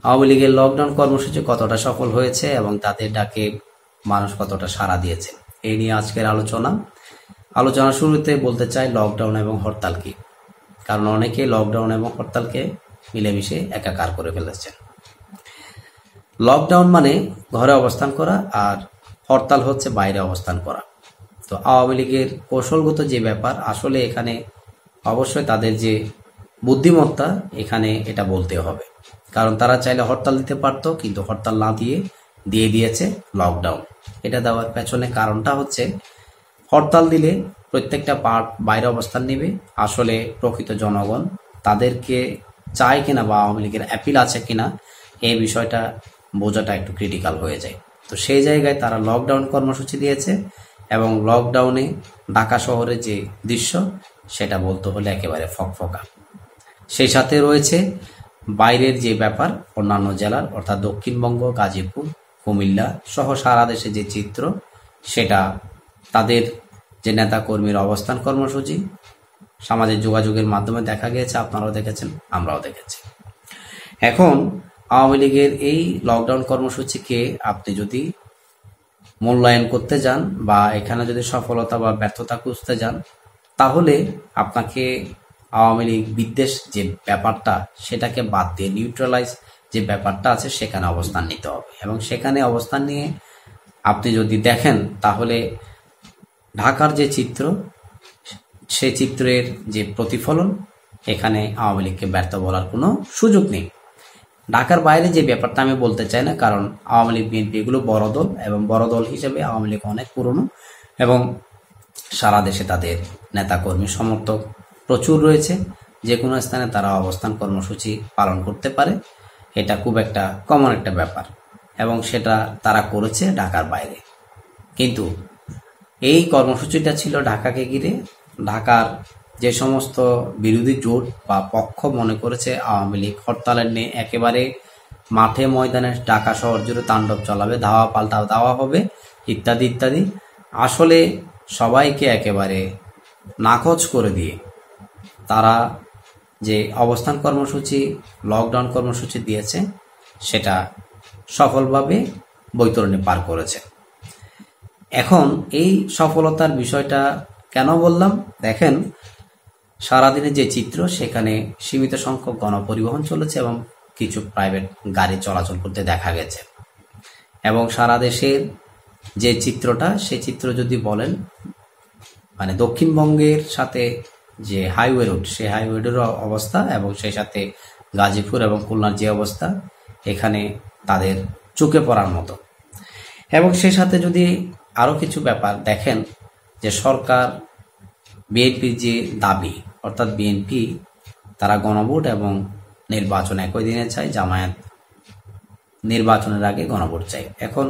আওয়ামী লীগের লকডাউন কর্মসূচি কতটা সফল হয়েছে এবং তাদের ডাকে মানুষ কতটা সাড়া দিয়েছে এই নিয়ে আজকের আলোচনা শুরুতে বলতে চাই লকডাউন এবং হরতাল কি। কারণ অনেকে লকডাউন এবং হরতালকে মিলেমিশে একাকার করে ফেলেছেন। লকডাউন মানে ঘরে অবস্থান করা আর হরতাল হচ্ছে বাইরে অবস্থান করা। তো আওয়ামী লীগের কৌশলগত যে ব্যাপার, আসলে এখানে অবশ্যই তাদের যে বুদ্ধিমত্তা এখানে এটা বলতে হবে। কারণ তারা চাইলে হরতাল দিতে পারতো, কিন্তু হরতাল না দিয়ে দিয়েছে লকডাউন। এটা দেওয়ার পেছনে কারণটা হচ্ছে হরতাল দিলে প্রত্যেকটা পার্ট বাইরে অবস্থান নেবে। আসলে প্রকৃত জনগণ তাদেরকে চায় কিনা বা আওয়ামী লীগের অ্যাপিল আছে কিনা এই বিষয়টা বোঝাটা একটু ক্রিটিক্যাল হয়ে যায়। তো সেই জায়গায় তারা লকডাউন কর্মসূচি দিয়েছে এবং লকডাউনে ঢাকা শহরের যে দৃশ্য সেটা বলতে হলে একেবারে ফকফকা। সেই সাথে রয়েছে বাইরের যে ব্যাপার, অন্যান্য জেলার অর্থাৎ দক্ষিণবঙ্গ, গাজীপুর, কুমিল্লা সহ সারা দেশে যে চিত্র, সেটা তাদের যে নেতাকর্মীর অবস্থান কর্মসূচি সামাজিক যোগাযোগের মাধ্যমে দেখা গিয়েছে, আপনারাও দেখেছেন, আমরাও দেখেছি। এখন আওয়ামী লীগের এই লকডাউন কর্মসূচিকে আপনি যদি মূল্যায়ন করতে যান বা এখানে যদি সফলতা বা ব্যর্থতা খুঁজতে যান, তাহলে আপনাকে আওয়ামী লীগ বিদ্বেষ যে ব্যাপারটা সেটাকে বাদ দিয়ে নিউট্রালাইজ যে ব্যাপারটা আছে সেখানে অবস্থান নিতে হবে। এবং সেখানে অবস্থান নিয়ে আপনি যদি দেখেন, তাহলে ঢাকার যে চিত্র, সে চিত্রের যে প্রতিফলন, এখানে আওয়ামী লীগকে ব্যর্থ বলার কোনো সুযোগ নেই। ঢাকার বাইরে যে ব্যাপারটা আমি বলতে চাই না, কারণ আওয়ামী লীগ, বিএনপি এগুলো বড় দল এবং বড় দল হিসেবে আওয়ামী লীগ অনেক পুরনো এবং সারা দেশে তাদের নেতাকর্মী সমর্থক প্রচুর রয়েছে। যে কোনো স্থানে তারা অবস্থান কর্মসূচি পালন করতে পারে, এটা খুব একটা কমন একটা ব্যাপার এবং সেটা তারা করেছে ঢাকার বাইরে। কিন্তু এই কর্মসূচিটা ছিল ঢাকাকে ঘিরে। ঢাকার যে সমস্ত বিরোধী জোট বা পক্ষ মনে করেছে আওয়ামী লীগ হরতালের নিয়ে একেবারে মাঠে ময়দানে ঢাকা শহর জুড়ে তাণ্ডব চালাবে, ধাওয়া পাল্টা দেওয়া হবে ইত্যাদি ইত্যাদি, আসলে সবাইকে একেবারে নাকচ করে দিয়ে তারা যে অবস্থান কর্মসূচি, লকডাউন কর্মসূচি দিয়েছে সেটা সফলভাবে বৈতরণী পার করেছে। এখন এই সফলতার বিষয়টা কেন বললাম, দেখেন সারাদিনের যে চিত্র, সেখানে সীমিত সংখ্যক গণপরিবহন চলেছে এবং কিছু প্রাইভেট গাড়ি চলাচল করতে দেখা গেছে। এবং সারা দেশের যে চিত্রটা, সেই চিত্র যদি বলেন, মানে দক্ষিণবঙ্গের সাথে যে হাইওয়ে রোড, সেই হাইওয়ে রোডের অবস্থা এবং সেই সাথে গাজীপুর এবং খুলনার যে অবস্থা, এখানে তাদের চোখে পড়ার মতো। এবং সেই সাথে যদি আরও কিছু ব্যাপার দেখেন, যে সরকার বিএনপির যে দাবি, অর্থাৎ বিএনপি তারা গণভোট এবং নির্বাচন একই দিনে চায়, জামায়াত নির্বাচনের আগে গণভোট চাই। এখন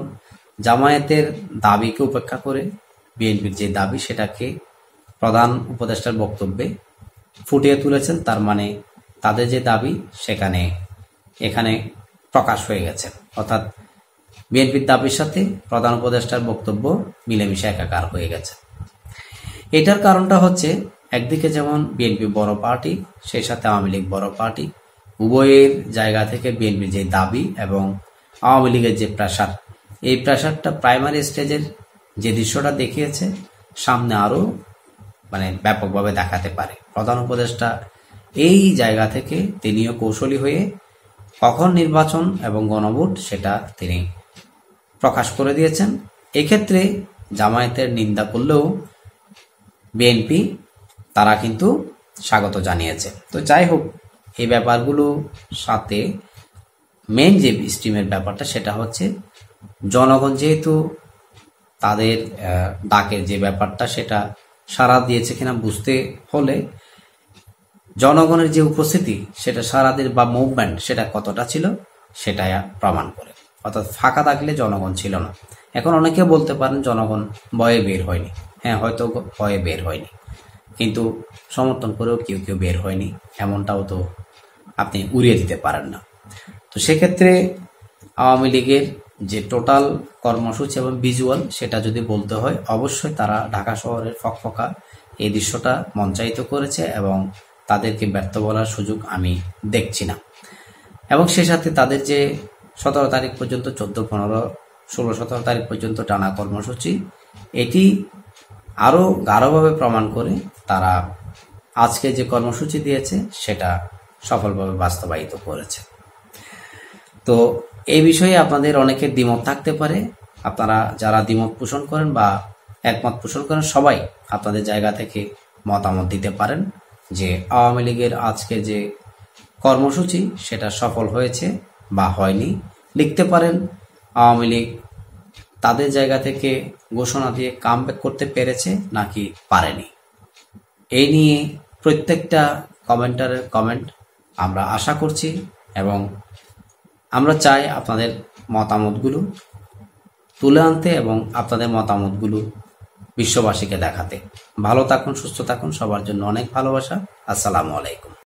জামায়াতের দাবিকে উপেক্ষা করে বিএনপির যে দাবি সেটাকে প্রধান উপদেষ্টার বক্তব্যে ফুটিয়ে তুলেছেন। তার মানে তাদের যে দাবি এখানে প্রকাশ হয়ে গেছে, অর্থাৎ বিএনপির দাবির সাথে প্রধান উপদেষ্টার বক্তব্য মিলেমিশে একাকার হয়ে গেছে। এটার কারণটা হচ্ছে, একদিকে যেমন বিএনপি বড় পার্টি, সেই সাথে আওয়ামী লীগ বড় পার্টি, উভয়ের জায়গা থেকে বিএনপির যে দাবি এবং আওয়ামী লীগের যে প্রেসার, এই প্রেসারটা প্রাইমারি স্টেজের যে দৃশ্যটা দেখিয়েছে, সামনে আরও ব্যাপকভাবে দেখাতে পারে। প্রধান উপদেষ্টা এই জায়গা থেকে তিনিও কৌশলী হয়ে কখন নির্বাচন এবং গণভোট সেটা তিনি প্রকাশ করে দিয়েছেন। এক্ষেত্রে জামায়াতের নিন্দা করলেও বিএনপি তারা কিন্তু স্বাগত জানিয়েছে। তো যাই হোক, এই ব্যাপারগুলো সাথে মেন যে স্ট্রিমের ব্যাপারটা, সেটা হচ্ছে জনগণ যেহেতু তাদের ডাকের যে ব্যাপারটা সেটা সাড়া দিয়েছে কিনা বুঝতে হলে জনগণের যে উপস্থিতি সেটা সারাদিন বা মুভমেন্ট সেটা কতটা ছিল সেটা প্রমাণ করে। অর্থাৎ ফাঁকা থাকলে জনগণ ছিল না। এখন অনেকে বলতে পারেন জনগণ ভয়ে বের হয়নি। হ্যাঁ, হয়তো ভয়ে বের হয়নি, কিন্তু সমর্থন করেও কেউ কেউ বের হয়নি, এমনটাও তো আপনি উড়িয়ে দিতে পারেন না। তো সেক্ষেত্রে আওয়ামী লীগের যে টোটাল কর্মসূচি এবং ভিজুয়াল সেটা যদি বলতে হয়, অবশ্যই তারা ঢাকা শহরের ফকফকা এই দৃশ্যটা মঞ্চায়িত করেছে এবং তাদেরকে ব্যর্থ বলার সুযোগ আমি দেখছি না। এবং সে সাথে তাদের যে 17 তারিখ পর্যন্ত 14, 15, 16, 17 তারিখ পর্যন্ত টানা কর্মসূচি, এটি আরও গাঢ়ভাবে প্রমাণ করে তারা আজকে যে কর্মসূচি দিয়েছে সেটা সফলভাবে বাস্তবায়িত করেছে। তো এই বিষয়ে আপনাদের অনেকের দ্বিমত থাকতে পারে। আপনারা যারা দ্বিমত পোষণ করেন বা একমত পোষণ করেন, সবাই আপনাদের জায়গা থেকে মতামত দিতে পারেন যে আওয়ামী লীগের আজকে যে কর্মসূচি সেটা সফল হয়েছে বা হয়নি। লিখতে পারেন আওয়ামী লীগ তাদের জায়গা থেকে ঘোষণা দিয়ে কামব্যাক করতে পেরেছে নাকি পারেনি। এই নিয়ে প্রত্যেকটা কমেন্টারের কমেন্ট আমরা আশা করছি এবং আমরা চাই আপনাদের মতামতগুলো তুলে আনতে এবং আপনাদের মতামতগুলো বিশ্ববাসীকে দেখাতে। ভালো থাকুন, সুস্থ থাকুন, সবার জন্য অনেক ভালোবাসা। আসসালামু আলাইকুম।